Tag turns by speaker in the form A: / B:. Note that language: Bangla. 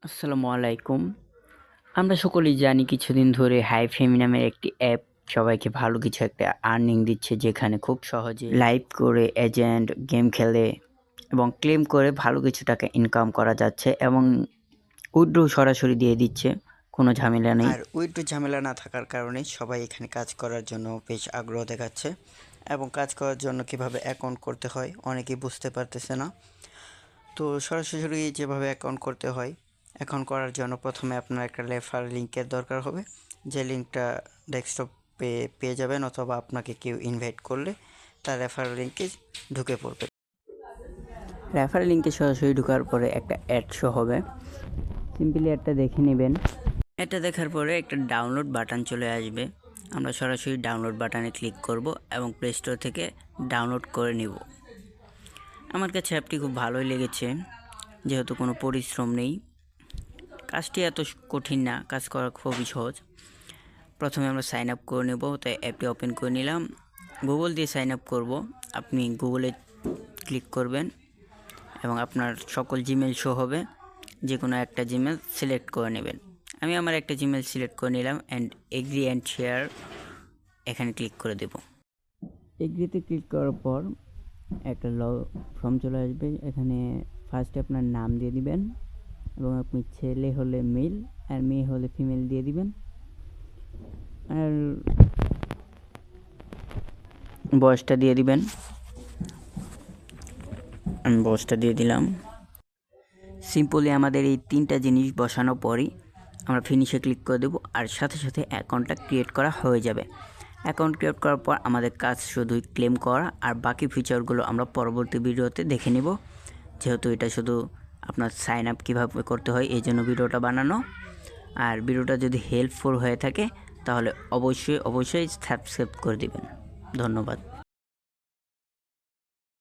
A: আসসালামু আলাইকুম। আমরা সকলেই জানি কিছুদিন ধরে হাইফেমি নামের একটি অ্যাপ সবাইকে ভালো কিছু একটা আর্নিং দিচ্ছে, যেখানে খুব সহজে লাইভ করে এজেন্ট গেম খেলে এবং ক্লেম করে ভালো কিছু টাকা ইনকাম করা যাচ্ছে এবং উইথড্র সরাসরি দিয়ে দিচ্ছে, কোনো ঝামেলা নেই।
B: আর উইথড্র ঝামেলা না থাকার কারণে সবাই এখানে কাজ করার জন্য বেশ আগ্রহ দেখাচ্ছে এবং কাজ করার জন্য কিভাবে অ্যাকাউন্ট করতে হয় অনেকেই বুঝতে পারতেছে না। তো সরাসরি যেভাবে অ্যাকাউন্ট করতে হয়, অ্যাকাউন্ট করার জন্য প্রথমে আপনার একটা রেফার লিঙ্কের দরকার হবে, যে লিঙ্কটা ডেস্কটপে পেয়ে যাবেন অথবা আপনাকে কেউ ইনভাইট করলে তার রেফার লিঙ্কে ঢুকে পড়বে।
A: রেফারেল লিঙ্কে সরাসরি ঢোকার পরে একটা অ্যাড শো হবে, সিম্পলি অ্যাডটা দেখে নেবেন। এটা দেখার পরে একটা ডাউনলোড বাটন চলে আসবে, আমরা সরাসরি ডাউনলোড বাটনে ক্লিক করব এবং প্লে স্টোর থেকে ডাউনলোড করে নিব। আমার কাছে অ্যাপটি খুব ভালোই লেগেছে, যেহেতু কোনো পরিশ্রম নেই, কাজটি এত কঠিন না, কাজ করা খুবই সহজ। প্রথমে আমরা সাইন আপ করে নেব, তাই অ্যাপটি ওপেন করে নিলাম। গুগল দিয়ে সাইন আপ করব, আপনি গুগলে ক্লিক করবেন এবং আপনার সকল জিমেল শো হবে, যে কোনো একটা জিমেল সিলেক্ট করে নেবেন। আমি আমার একটা জিমেল সিলেক্ট করে নিলাম অ্যান্ড এগ্রি অ্যান্ড শেয়ার এখানে ক্লিক করে দেব। এগ্রিতে ক্লিক করার পর একটা ফর্ম চলে আসবে, এখানে ফার্স্টে আপনার নাম দিয়ে দিবেন এবং আপনি ছেলে হলে মেল আর মেয়ে হলে ফিমেল দিয়ে দিবেন। আর বয়সটা দিয়ে দিবেন, আমি বয়সটা দিয়ে দিলাম। সিম্পলি আমাদের এই তিনটা জিনিস বসানোর পরই আমরা ফিনিশে ক্লিক করে দেবো, আর সাথে সাথে অ্যাকাউন্টটা ক্রিয়েট করা হয়ে যাবে। অ্যাকাউন্ট ক্রিয়েট করার পর আমাদের কাজ শুধুই ক্লেম করা, আর বাকি ফিচারগুলো আমরা পরবর্তী ভিডিওতে দেখে নেব, যেহেতু এটা শুধু আপনার সাইন আপ কীভাবে করতে হয় এই জন্য ভিডিওটা বানানো। আর ভিডিওটা যদি হেল্পফুল হয়ে থাকে তাহলে অবশ্যই সাবস্ক্রাইব করে দিবেন। ধন্যবাদ।